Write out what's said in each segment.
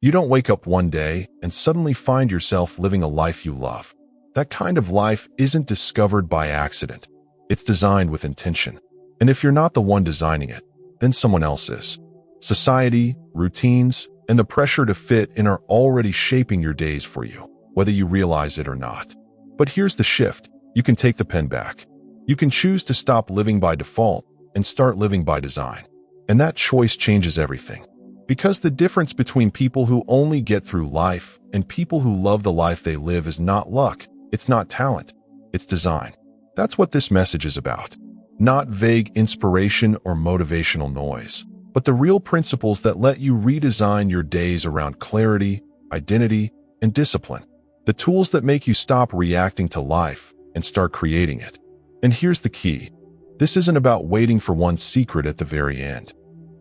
You don't wake up one day and suddenly find yourself living a life you love. That kind of life isn't discovered by accident. It's designed with intention. And if you're not the one designing it, then someone else is. Society, routines, and the pressure to fit in are already shaping your days for you, whether you realize it or not. But here's the shift. You can take the pen back. You can choose to stop living by default and start living by design. And that choice changes everything. Because the difference between people who only get through life and people who love the life they live is not luck, it's not talent, it's design. That's what this message is about. Not vague inspiration or motivational noise, but the real principles that let you redesign your days around clarity, identity, and discipline. The tools that make you stop reacting to life and start creating it. And here's the key. This isn't about waiting for one secret at the very end.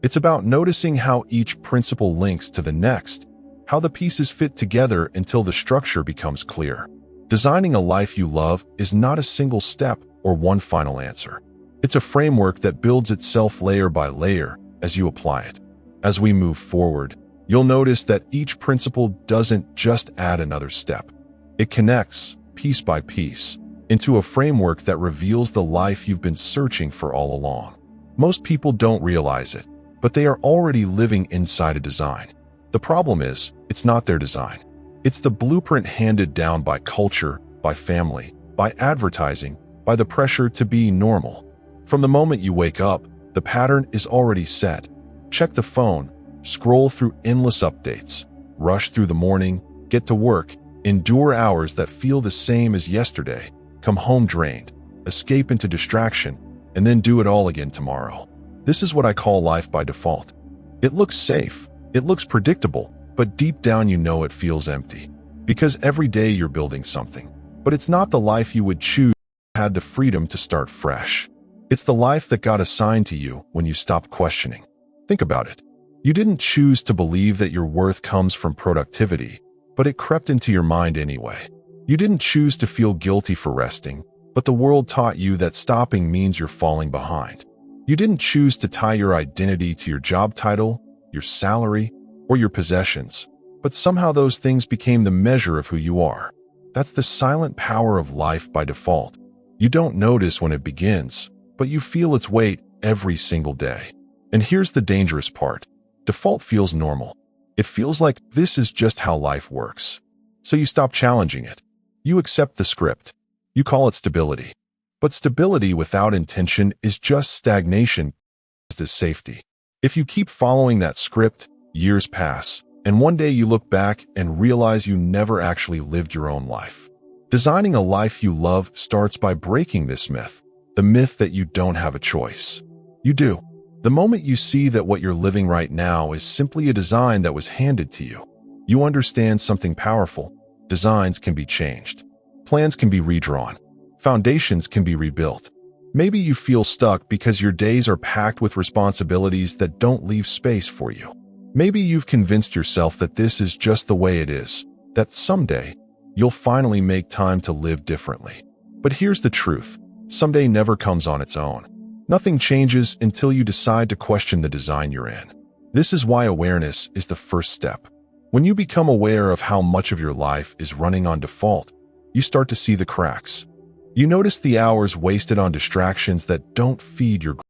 It's about noticing how each principle links to the next, how the pieces fit together until the structure becomes clear. Designing a life you love is not a single step or one final answer. It's a framework that builds itself layer by layer as you apply it. As we move forward, you'll notice that each principle doesn't just add another step. It connects, piece by piece, into a framework that reveals the life you've been searching for all along. Most people don't realize it, but they are already living inside a design. The problem is, it's not their design. It's the blueprint handed down by culture, by family, by advertising, by the pressure to be normal. From the moment you wake up, the pattern is already set. Check the phone, scroll through endless updates, rush through the morning, get to work, endure hours that feel the same as yesterday, come home drained, escape into distraction, and then do it all again tomorrow. This is what I call life by default. It looks safe, it looks predictable, but deep down you know it feels empty. Because every day you're building something. But it's not the life you would choose if you had the freedom to start fresh. It's the life that got assigned to you when you stopped questioning. Think about it. You didn't choose to believe that your worth comes from productivity, but it crept into your mind anyway. You didn't choose to feel guilty for resting, but the world taught you that stopping means you're falling behind. You didn't choose to tie your identity to your job title, your salary, or your possessions, but somehow those things became the measure of who you are. That's the silent power of life by default. You don't notice when it begins, but you feel its weight every single day. And here's the dangerous part. Default feels normal. It feels like this is just how life works. So you stop challenging it. You accept the script. You call it stability. But stability without intention is just stagnation, as safety. If you keep following that script, years pass, and one day you look back and realize you never actually lived your own life. Designing a life you love starts by breaking this myth, the myth that you don't have a choice. You do. The moment you see that what you're living right now is simply a design that was handed to you, you understand something powerful. Designs can be changed. Plans can be redrawn. Foundations can be rebuilt. Maybe you feel stuck because your days are packed with responsibilities that don't leave space for you. Maybe you've convinced yourself that this is just the way it is, that someday you'll finally make time to live differently. But here's the truth. Someday never comes on its own. Nothing changes until you decide to question the design you're in. This is why awareness is the first step. When you become aware of how much of your life is running on default, you start to see the cracks. You notice the hours wasted on distractions that don't feed your growth.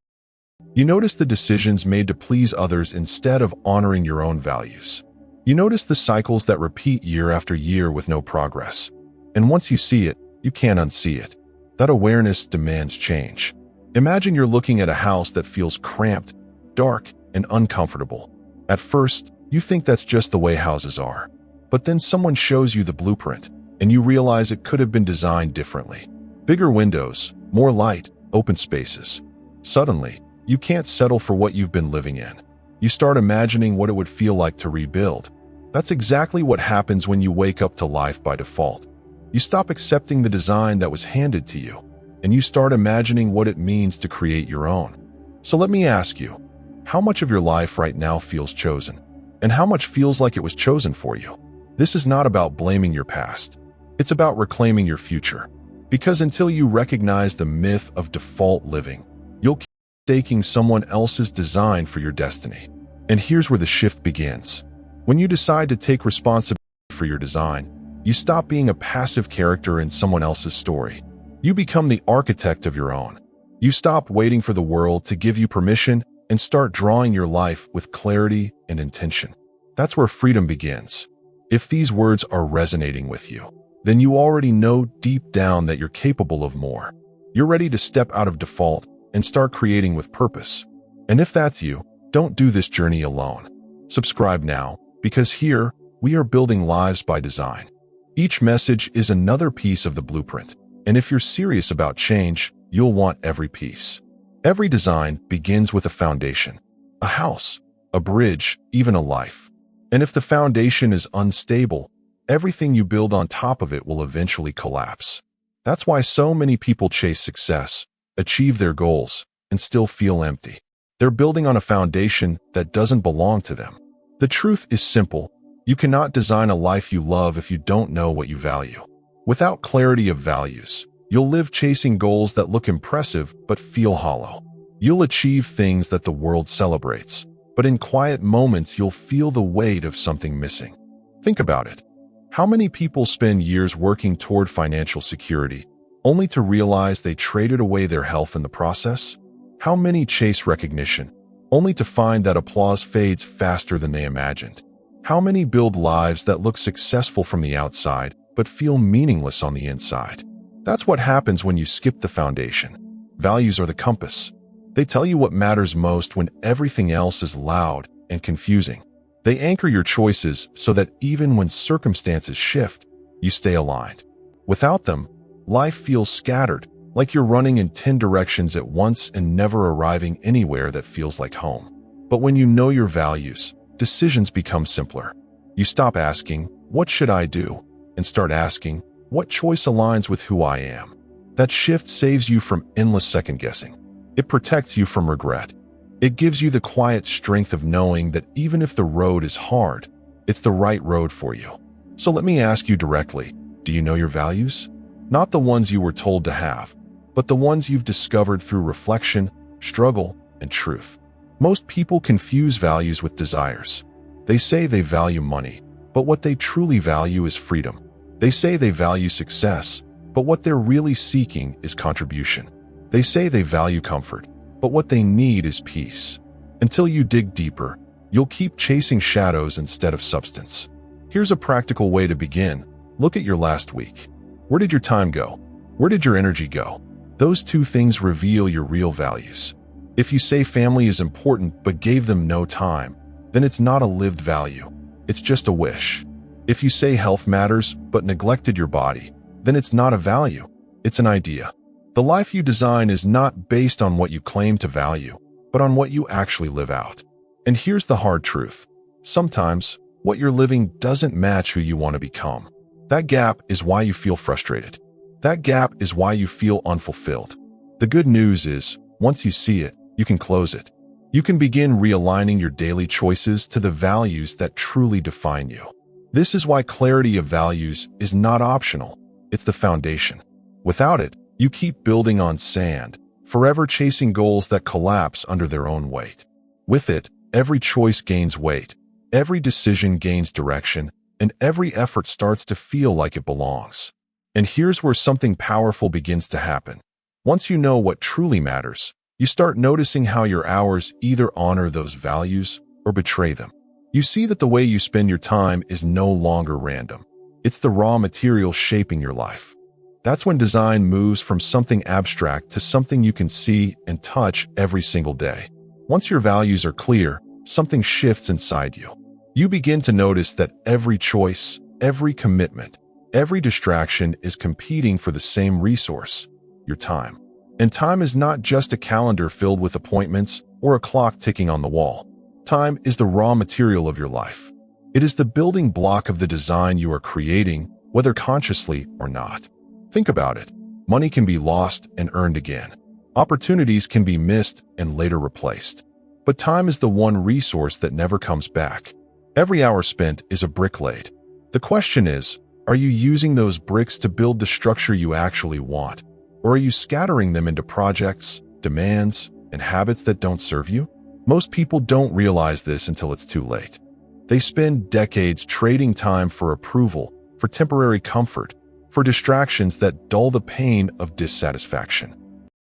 You notice the decisions made to please others instead of honoring your own values. You notice the cycles that repeat year after year with no progress. And once you see it, you can't unsee it. That awareness demands change. Imagine you're looking at a house that feels cramped, dark, and uncomfortable. At first, you think that's just the way houses are. But then someone shows you the blueprint, and you realize it could have been designed differently. Bigger windows, more light, open spaces. Suddenly, you can't settle for what you've been living in. You start imagining what it would feel like to rebuild. That's exactly what happens when you wake up to life by default. You stop accepting the design that was handed to you, and you start imagining what it means to create your own. So let me ask you, how much of your life right now feels chosen? And how much feels like it was chosen for you? This is not about blaming your past. It's about reclaiming your future. Because until you recognize the myth of default living, you'll keep mistaking someone else's design for your destiny. And here's where the shift begins. When you decide to take responsibility for your design, you stop being a passive character in someone else's story. You become the architect of your own. You stop waiting for the world to give you permission and start drawing your life with clarity and intention. That's where freedom begins. If these words are resonating with you, then you already know deep down that you're capable of more. You're ready to step out of default and start creating with purpose. And if that's you, don't do this journey alone. Subscribe now, because here, we are building lives by design. Each message is another piece of the blueprint, and if you're serious about change, you'll want every piece. Every design begins with a foundation, a house, a bridge, even a life. And if the foundation is unstable, everything you build on top of it will eventually collapse. That's why so many people chase success, achieve their goals, and still feel empty. They're building on a foundation that doesn't belong to them. The truth is simple. You cannot design a life you love if you don't know what you value. Without clarity of values, you'll live chasing goals that look impressive but feel hollow. You'll achieve things that the world celebrates, but in quiet moments you'll feel the weight of something missing. Think about it. How many people spend years working toward financial security, only to realize they traded away their health in the process? How many chase recognition, only to find that applause fades faster than they imagined? How many build lives that look successful from the outside, but feel meaningless on the inside? That's what happens when you skip the foundation. Values are the compass. They tell you what matters most when everything else is loud and confusing. They anchor your choices so that even when circumstances shift, you stay aligned. Without them, life feels scattered, like you're running in 10 directions at once and never arriving anywhere that feels like home. But when you know your values, decisions become simpler. You stop asking, "What should I do?" and start asking, "What choice aligns with who I am?" That shift saves you from endless second-guessing. It protects you from regret. It gives you the quiet strength of knowing that even if the road is hard, it's the right road for you. So let me ask you directly, do you know your values? Not the ones you were told to have, but the ones you've discovered through reflection, struggle, and truth. Most people confuse values with desires. They say they value money, but what they truly value is freedom. They say they value success, but what they're really seeking is contribution. They say they value comfort, but what they need is peace. Until you dig deeper, you'll keep chasing shadows instead of substance. Here's a practical way to begin. Look at your last week. Where did your time go? Where did your energy go? Those two things reveal your real values. If you say family is important but gave them no time, then it's not a lived value. It's just a wish. If you say health matters but neglected your body, then it's not a value. It's an idea. The life you design is not based on what you claim to value, but on what you actually live out. And here's the hard truth. Sometimes, what you're living doesn't match who you want to become. That gap is why you feel frustrated. That gap is why you feel unfulfilled. The good news is, once you see it, you can close it. You can begin realigning your daily choices to the values that truly define you. This is why clarity of values is not optional. It's the foundation. Without it, you keep building on sand, forever chasing goals that collapse under their own weight. With it, every choice gains weight, every decision gains direction, and every effort starts to feel like it belongs. And here's where something powerful begins to happen. Once you know what truly matters, you start noticing how your hours either honor those values or betray them. You see that the way you spend your time is no longer random. It's the raw material shaping your life. That's when design moves from something abstract to something you can see and touch every single day. Once your values are clear, something shifts inside you. You begin to notice that every choice, every commitment, every distraction is competing for the same resource, your time. And time is not just a calendar filled with appointments or a clock ticking on the wall. Time is the raw material of your life. It is the building block of the design you are creating, whether consciously or not. Think about it. Money can be lost and earned again. Opportunities can be missed and later replaced. But time is the one resource that never comes back. Every hour spent is a brick laid. The question is, are you using those bricks to build the structure you actually want? Or are you scattering them into projects, demands, and habits that don't serve you? Most people don't realize this until it's too late. They spend decades trading time for approval, for temporary comfort, for distractions that dull the pain of dissatisfaction.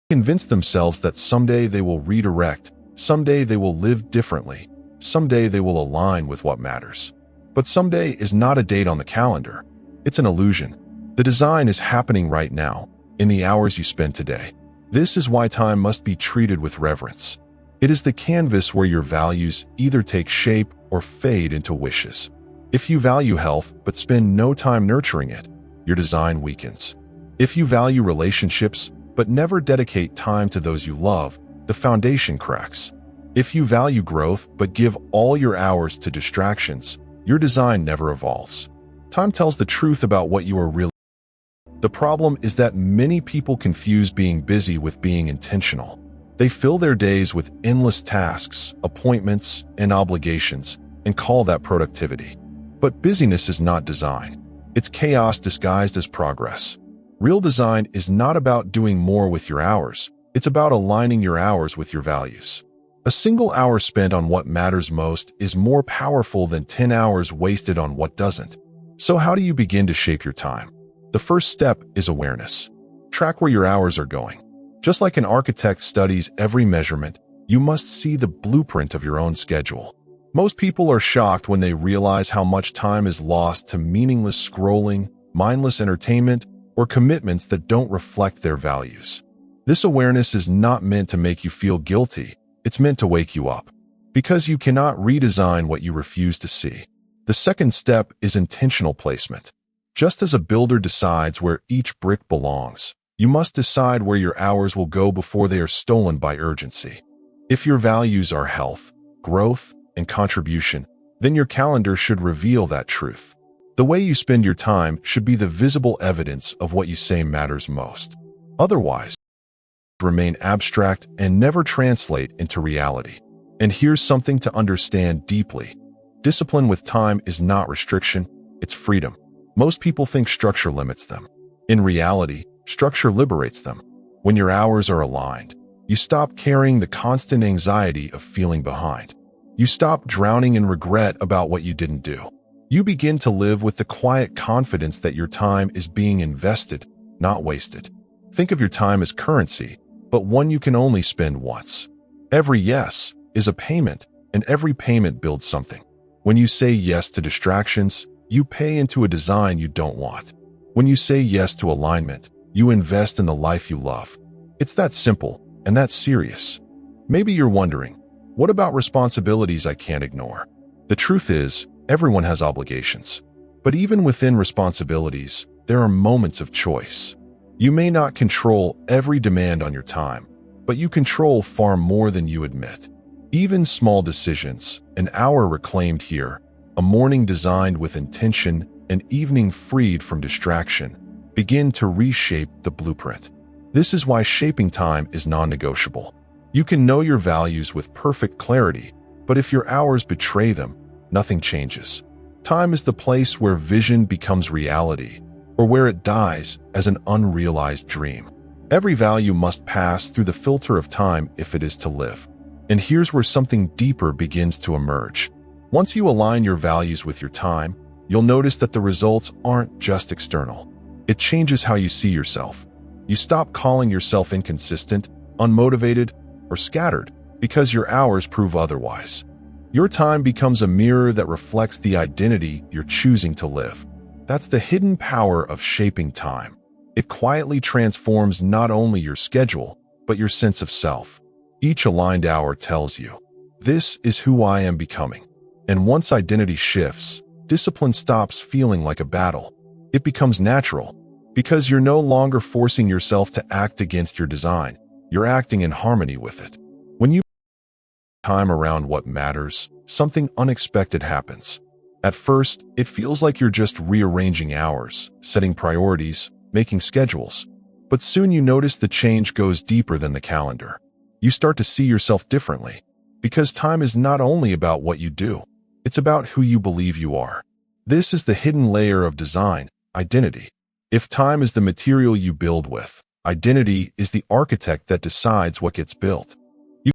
They convince themselves that someday they will redirect, someday they will live differently, someday they will align with what matters. But someday is not a date on the calendar. It's an illusion. The design is happening right now, in the hours you spend today. This is why time must be treated with reverence. It is the canvas where your values either take shape or fade into wishes. If you value health but spend no time nurturing it, your design weakens. If you value relationships but never dedicate time to those you love, the foundation cracks. If you value growth but give all your hours to distractions, your design never evolves. Time tells the truth about what you are really. The problem is that many people confuse being busy with being intentional. They fill their days with endless tasks, appointments, and obligations, and call that productivity. But busyness is not design. It's chaos disguised as progress. Real design is not about doing more with your hours. It's about aligning your hours with your values. A single hour spent on what matters most is more powerful than 10 hours wasted on what doesn't. So how do you begin to shape your time? The first step is awareness. Track where your hours are going. Just like an architect studies every measurement, you must see the blueprint of your own schedule. Most people are shocked when they realize how much time is lost to meaningless scrolling, mindless entertainment, or commitments that don't reflect their values. This awareness is not meant to make you feel guilty. It's meant to wake you up. Because you cannot redesign what you refuse to see. The second step is intentional placement. Just as a builder decides where each brick belongs, you must decide where your hours will go before they are stolen by urgency. If your values are health, growth, and contribution, then your calendar should reveal that truth. The way you spend your time should be the visible evidence of what you say matters most. Otherwise, remain abstract and never translate into reality. And here's something to understand deeply. Discipline with time is not restriction, it's freedom. Most people think structure limits them. In reality, structure liberates them. When your hours are aligned, you stop carrying the constant anxiety of feeling behind. You stop drowning in regret about what you didn't do. You begin to live with the quiet confidence that your time is being invested, not wasted. Think of your time as currency, but one you can only spend once. Every yes is a payment, and every payment builds something. When you say yes to distractions, you pay into a design you don't want. When you say yes to alignment, you invest in the life you love. It's that simple, and that's serious. Maybe you're wondering, what about responsibilities I can't ignore? The truth is, everyone has obligations. But even within responsibilities, there are moments of choice. You may not control every demand on your time, but you control far more than you admit. Even small decisions, an hour reclaimed here, a morning designed with intention, an evening freed from distraction, begin to reshape the blueprint. This is why shaping time is non-negotiable. You can know your values with perfect clarity, but if your hours betray them, nothing changes. Time is the place where vision becomes reality, or where it dies as an unrealized dream. Every value must pass through the filter of time if it is to live. And here's where something deeper begins to emerge. Once you align your values with your time, you'll notice that the results aren't just external. It changes how you see yourself. You stop calling yourself inconsistent, unmotivated, or scattered because your hours prove otherwise. Your time becomes a mirror that reflects the identity you're choosing to live. That's the hidden power of shaping time. It quietly transforms not only your schedule, but your sense of self. Each aligned hour tells you, this is who I am becoming. And once identity shifts, discipline stops feeling like a battle. It becomes natural, because you're no longer forcing yourself to act against your design. You're acting in harmony with it. When you time around what matters, something unexpected happens. At first, it feels like you're just rearranging hours, setting priorities, making schedules. But soon you notice the change goes deeper than the calendar. You start to see yourself differently. Because time is not only about what you do, it's about who you believe you are. This is the hidden layer of design, identity. If time is the material you build with, identity is the architect that decides what gets built. You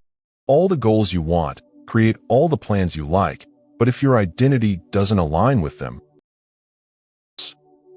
all the goals you want, create all the plans you like, But if your identity doesn't align with them,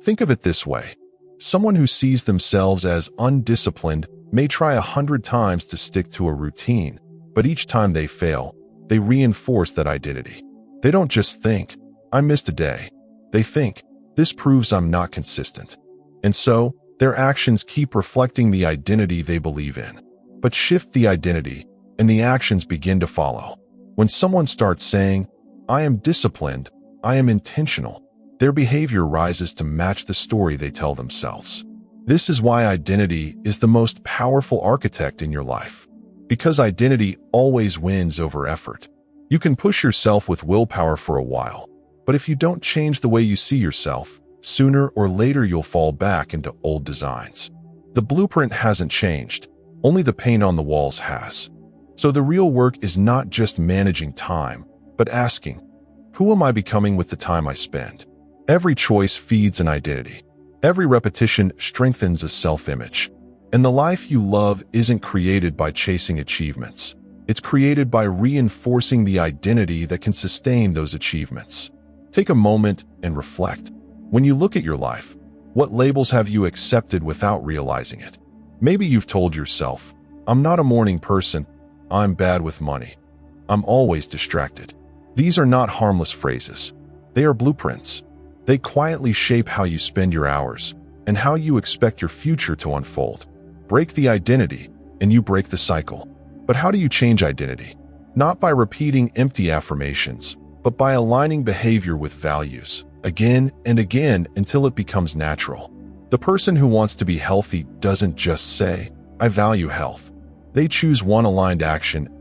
think of it this way. Someone who sees themselves as undisciplined may try 100 times to stick to a routine, but each time they fail, they reinforce that identity. They don't just think, I missed a day. They think, this proves I'm not consistent. And so, their actions keep reflecting the identity they believe in. But shift the identity, and the actions begin to follow. When someone starts saying, I am disciplined, I am intentional, their behavior rises to match the story they tell themselves. This is why identity is the most powerful architect in your life. Because identity always wins over effort. You can push yourself with willpower for a while, but if you don't change the way you see yourself, sooner or later you'll fall back into old designs. The blueprint hasn't changed, only the paint on the walls has. So the real work is not just managing time, but asking, who am I becoming with the time I spend? Every choice feeds an identity. Every repetition strengthens a self-image. And the life you love isn't created by chasing achievements. It's created by reinforcing the identity that can sustain those achievements. Take a moment and reflect. When you look at your life, what labels have you accepted without realizing it? Maybe you've told yourself, I'm not a morning person, I'm bad with money, I'm always distracted. These are not harmless phrases. They are blueprints. They quietly shape how you spend your hours and how you expect your future to unfold. Break the identity, and you break the cycle. But how do you change identity? Not by repeating empty affirmations, but by aligning behavior with values, again and again until it becomes natural. The person who wants to be healthy doesn't just say, I value health. They choose one aligned action,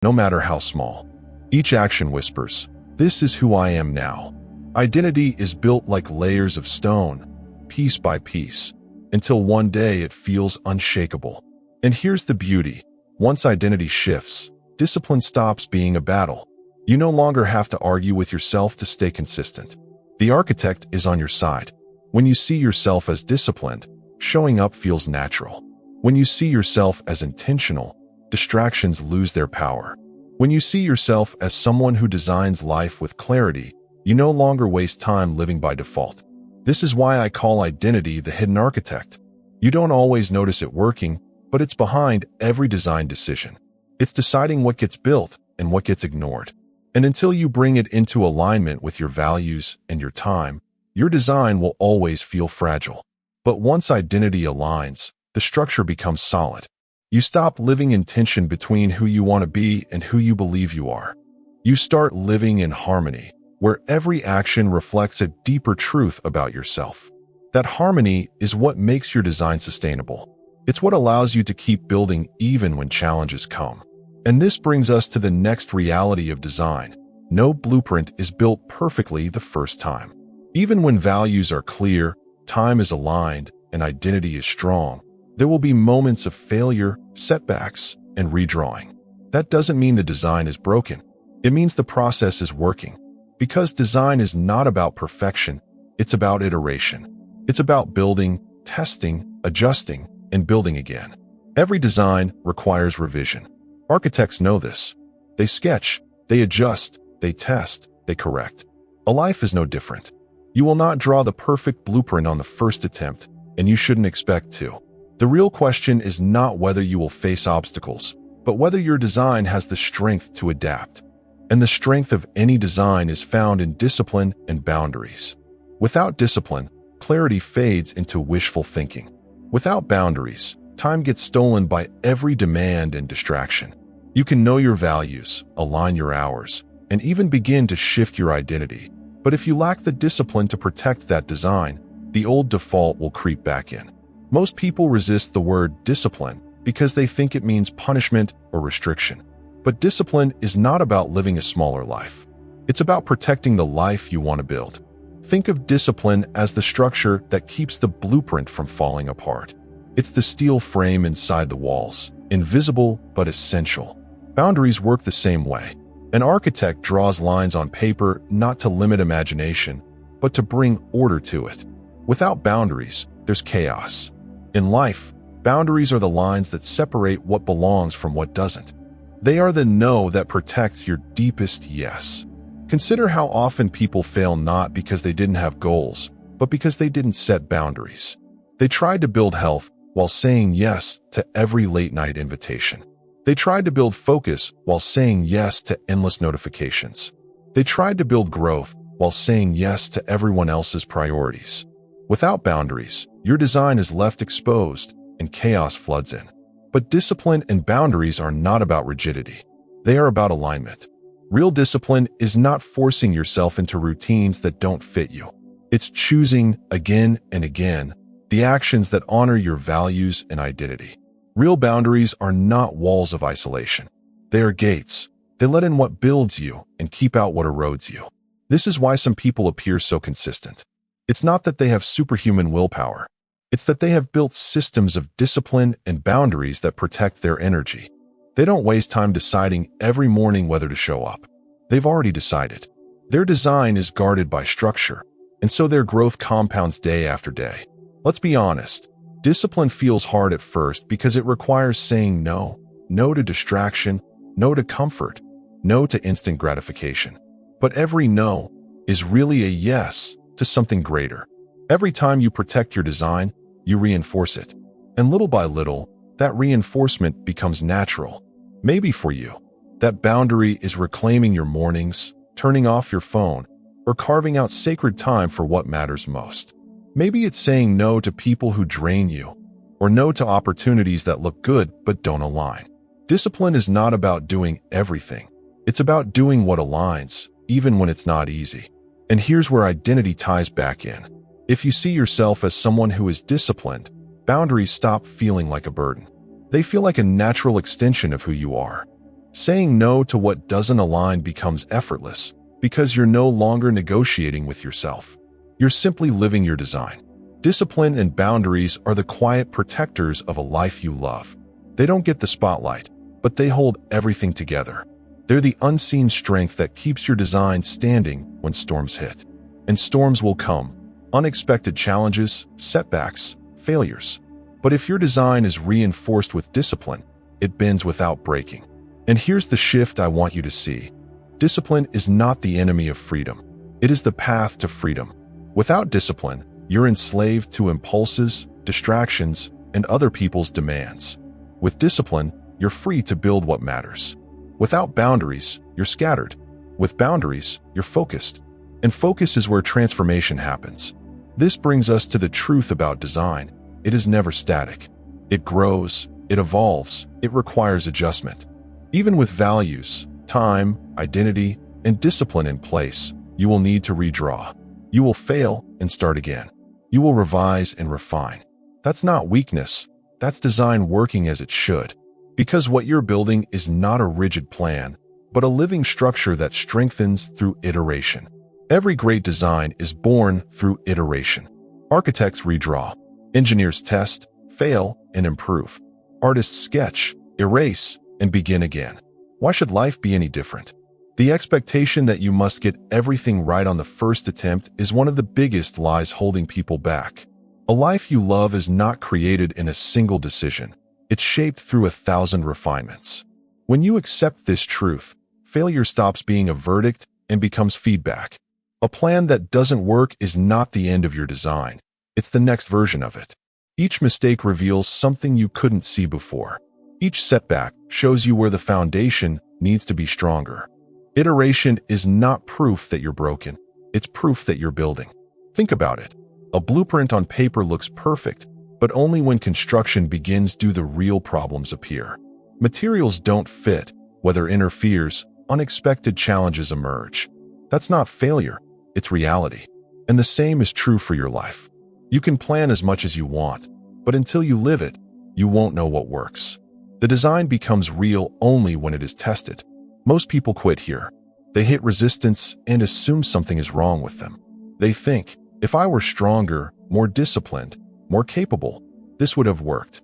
no matter how small. Each action whispers, this is who I am now. Identity is built like layers of stone, piece by piece, until one day it feels unshakable. And here's the beauty. Once identity shifts, discipline stops being a battle. You no longer have to argue with yourself to stay consistent. The architect is on your side. When you see yourself as disciplined, showing up feels natural. When you see yourself as intentional, distractions lose their power. When you see yourself as someone who designs life with clarity, you no longer waste time living by default. This is why I call identity the hidden architect. You don't always notice it working, but it's behind every design decision. It's deciding what gets built and what gets ignored. And until you bring it into alignment with your values and your time, your design will always feel fragile. But once identity aligns, the structure becomes solid. You stop living in tension between who you want to be and who you believe you are. You start living in harmony, where every action reflects a deeper truth about yourself. That harmony is what makes your design sustainable. It's what allows you to keep building even when challenges come. And this brings us to the next reality of design. No blueprint is built perfectly the first time. Even when values are clear, time is aligned, and identity is strong, there will be moments of failure, setbacks, and redrawing. That doesn't mean the design is broken. It means the process is working. Because design is not about perfection, it's about iteration. It's about building, testing, adjusting, and building again. Every design requires revision. Architects know this. They sketch, they adjust, they test, they correct. A life is no different. You will not draw the perfect blueprint on the first attempt, and you shouldn't expect to. The real question is not whether you will face obstacles, but whether your design has the strength to adapt. And the strength of any design is found in discipline and boundaries. Without discipline, clarity fades into wishful thinking. Without boundaries, time gets stolen by every demand and distraction. You can know your values, align your hours, and even begin to shift your identity. But if you lack the discipline to protect that design, the old default will creep back in. Most people resist the word discipline because they think it means punishment or restriction. But discipline is not about living a smaller life. It's about protecting the life you want to build. Think of discipline as the structure that keeps the blueprint from falling apart. It's the steel frame inside the walls, invisible but essential. Boundaries work the same way. An architect draws lines on paper not to limit imagination, but to bring order to it. Without boundaries, there's chaos. In life, boundaries are the lines that separate what belongs from what doesn't. They are the no that protects your deepest yes. Consider how often people fail not because they didn't have goals, but because they didn't set boundaries. They tried to build health while saying yes to every late-night invitation. They tried to build focus while saying yes to endless notifications. They tried to build growth while saying yes to everyone else's priorities. Without boundaries, your design is left exposed and chaos floods in. But discipline and boundaries are not about rigidity. They are about alignment. Real discipline is not forcing yourself into routines that don't fit you. It's choosing again and again the actions that honor your values and identity. Real boundaries are not walls of isolation. They are gates. They let in what builds you and keep out what erodes you. This is why some people appear so consistent. It's not that they have superhuman willpower. It's that they have built systems of discipline and boundaries that protect their energy. They don't waste time deciding every morning whether to show up. They've already decided. Their design is guarded by structure, and so their growth compounds day after day. Let's be honest. Discipline feels hard at first because it requires saying no. No to distraction, no to comfort, no to instant gratification. But every no is really a yes to something greater. Every time you protect your design, you reinforce it. And little by little, that reinforcement becomes natural. Maybe for you, that boundary is reclaiming your mornings, turning off your phone, or carving out sacred time for what matters most. Maybe it's saying no to people who drain you, or no to opportunities that look good but don't align. Discipline is not about doing everything. It's about doing what aligns, even when it's not easy. And here's where identity ties back in. If you see yourself as someone who is disciplined, boundaries stop feeling like a burden. They feel like a natural extension of who you are. Saying no to what doesn't align becomes effortless because you're no longer negotiating with yourself. You're simply living your design. Discipline and boundaries are the quiet protectors of a life you love. They don't get the spotlight, but they hold everything together. They're the unseen strength that keeps your design standing when storms hit. And storms will come. Unexpected challenges, setbacks, failures. But if your design is reinforced with discipline, it bends without breaking. And here's the shift I want you to see. Discipline is not the enemy of freedom. It is the path to freedom. Without discipline, you're enslaved to impulses, distractions, and other people's demands. With discipline, you're free to build what matters. Without boundaries, you're scattered. With boundaries, you're focused. And focus is where transformation happens. This brings us to the truth about design. It is never static. It grows, it evolves, it requires adjustment. Even with values, time, identity, and discipline in place, you will need to redraw. You will fail and start again. You will revise and refine. That's not weakness. That's design working as it should. Because what you're building is not a rigid plan, but a living structure that strengthens through iteration. Every great design is born through iteration. Architects redraw. Engineers test, fail, and improve. Artists sketch, erase, and begin again. Why should life be any different? The expectation that you must get everything right on the first attempt is one of the biggest lies holding people back. A life you love is not created in a single decision. It's shaped through 1,000 refinements. When you accept this truth, failure stops being a verdict and becomes feedback. A plan that doesn't work is not the end of your design. It's the next version of it. Each mistake reveals something you couldn't see before. Each setback shows you where the foundation needs to be stronger. Iteration is not proof that you're broken. It's proof that you're building. Think about it. A blueprint on paper looks perfect, but only when construction begins do the real problems appear. Materials don't fit, weather interferes, unexpected challenges emerge. That's not failure, it's reality. And the same is true for your life. You can plan as much as you want, but until you live it, you won't know what works. The design becomes real only when it is tested. Most people quit here. They hit resistance and assume something is wrong with them. They think, if I were stronger, more disciplined, more capable, this would have worked.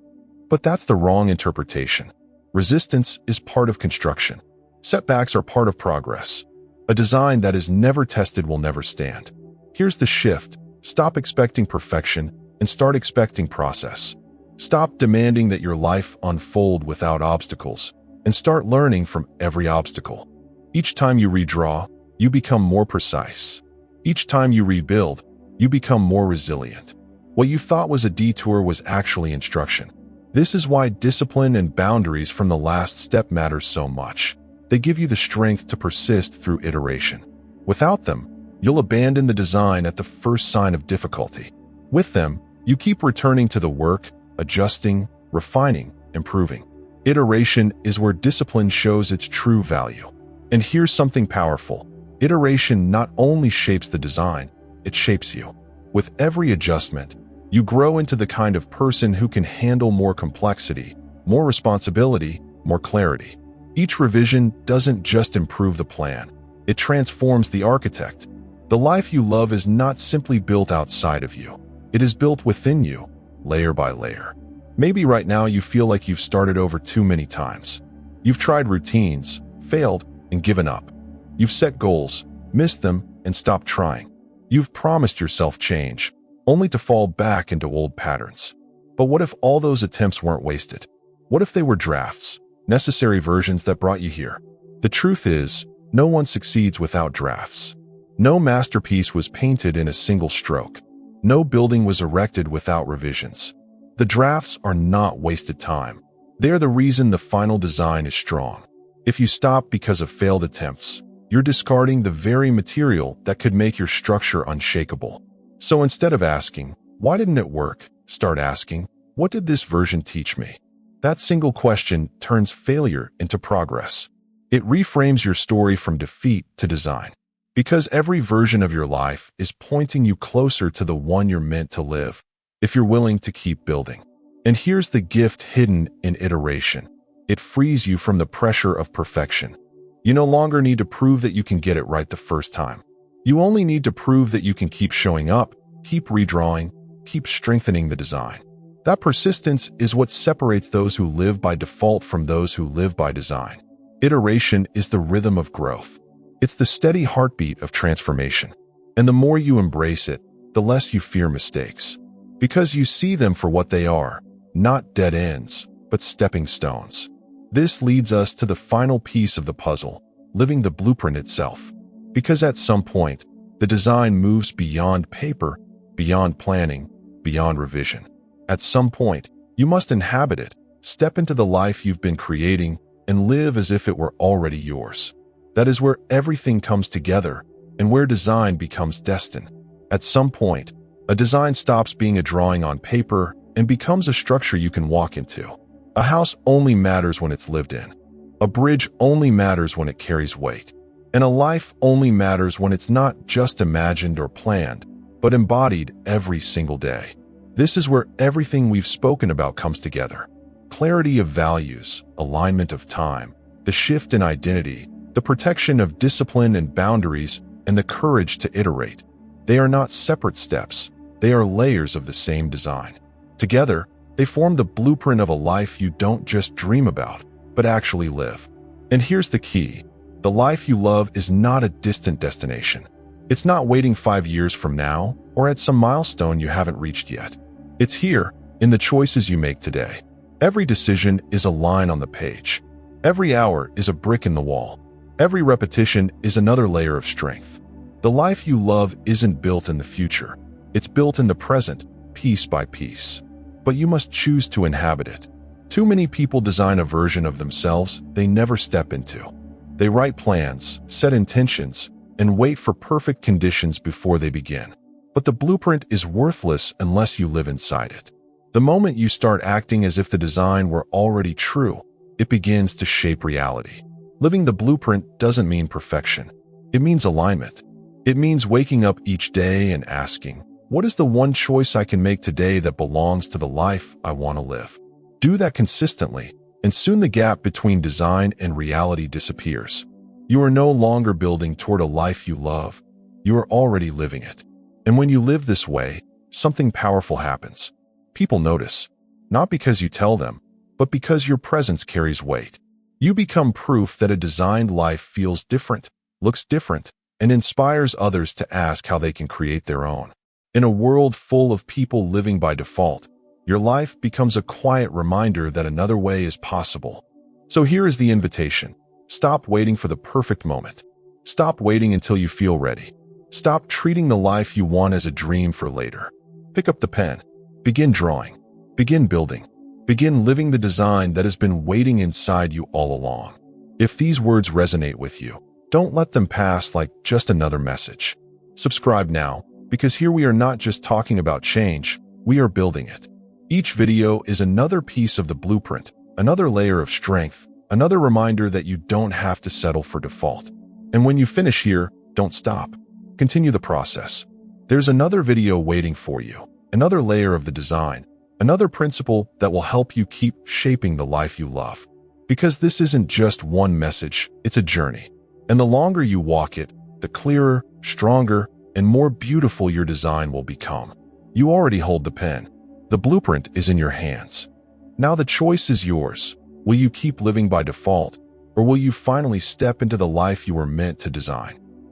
But that's the wrong interpretation. Resistance is part of construction. Setbacks are part of progress. A design that is never tested will never stand. Here's the shift. Stop expecting perfection and start expecting process. Stop demanding that your life unfold without obstacles and start learning from every obstacle. Each time you redraw, you become more precise. Each time you rebuild, you become more resilient. What you thought was a detour was actually instruction. This is why discipline and boundaries from the last step matter so much. They give you the strength to persist through iteration. Without them, you'll abandon the design at the first sign of difficulty. With them, you keep returning to the work, adjusting, refining, improving. Iteration is where discipline shows its true value. And here's something powerful. Iteration not only shapes the design, it shapes you. With every adjustment, you grow into the kind of person who can handle more complexity, more responsibility, more clarity. Each revision doesn't just improve the plan, it transforms the architect. The life you love is not simply built outside of you. It is built within you, layer by layer. Maybe right now you feel like you've started over too many times. You've tried routines, failed, and given up. You've set goals, missed them, and stopped trying. You've promised yourself change, only to fall back into old patterns. But what if all those attempts weren't wasted? What if they were drafts, necessary versions that brought you here? The truth is, no one succeeds without drafts. No masterpiece was painted in a single stroke. No building was erected without revisions. The drafts are not wasted time. They are the reason the final design is strong. If you stop because of failed attempts, you're discarding the very material that could make your structure unshakable. So instead of asking, "Why didn't it work?" start asking, "What did this version teach me?" That single question turns failure into progress. It reframes your story from defeat to design. Because every version of your life is pointing you closer to the one you're meant to live, if you're willing to keep building. And here's the gift hidden in iteration. It frees you from the pressure of perfection. You no longer need to prove that you can get it right the first time. You only need to prove that you can keep showing up, keep redrawing, keep strengthening the design. That persistence is what separates those who live by default from those who live by design. Iteration is the rhythm of growth. It's the steady heartbeat of transformation. And the more you embrace it, the less you fear mistakes. Because you see them for what they are, not dead ends, but stepping stones. This leads us to the final piece of the puzzle, living the blueprint itself. Because at some point, the design moves beyond paper, beyond planning, beyond revision. At some point, you must inhabit it, step into the life you've been creating, and live as if it were already yours. That is where everything comes together, and where design becomes destined. At some point, a design stops being a drawing on paper and becomes a structure you can walk into. A house only matters when it's lived in. A bridge only matters when it carries weight. And a life only matters when it's not just imagined or planned, but embodied every single day. This is where everything we've spoken about comes together. Clarity of values, alignment of time, the shift in identity, the protection of discipline and boundaries, and the courage to iterate. They are not separate steps. They are layers of the same design. Together, they form the blueprint of a life you don't just dream about, but actually live. And here's the key. The life you love is not a distant destination. It's not waiting 5 years from now or at some milestone you haven't reached yet. It's here, in the choices you make today. Every decision is a line on the page. Every hour is a brick in the wall. Every repetition is another layer of strength. The life you love isn't built in the future. It's built in the present, piece by piece. But you must choose to inhabit it. Too many people design a version of themselves they never step into. They write plans, set intentions, and wait for perfect conditions before they begin. But the blueprint is worthless unless you live inside it. The moment you start acting as if the design were already true, it begins to shape reality. Living the blueprint doesn't mean perfection. It means alignment. It means waking up each day and asking, what is the one choice I can make today that belongs to the life I want to live? Do that consistently, and soon the gap between design and reality disappears. You are no longer building toward a life you love. You are already living it. And when you live this way, something powerful happens. People notice, not because you tell them, but because your presence carries weight. You become proof that a designed life feels different, looks different, and inspires others to ask how they can create their own. In a world full of people living by default, your life becomes a quiet reminder that another way is possible. So here is the invitation. Stop waiting for the perfect moment. Stop waiting until you feel ready. Stop treating the life you want as a dream for later. Pick up the pen. Begin drawing. Begin building. Begin living the design that has been waiting inside you all along. If these words resonate with you, don't let them pass like just another message. Subscribe now, because here we are not just talking about change, we are building it. Each video is another piece of the blueprint, another layer of strength, another reminder that you don't have to settle for default. And when you finish here, don't stop. Continue the process. There's another video waiting for you, another layer of the design, another principle that will help you keep shaping the life you love. Because this isn't just one message, it's a journey. And the longer you walk it, the clearer, stronger, and more beautiful your design will become. You already hold the pen. The blueprint is in your hands. Now the choice is yours. Will you keep living by default, or will you finally step into the life you were meant to design?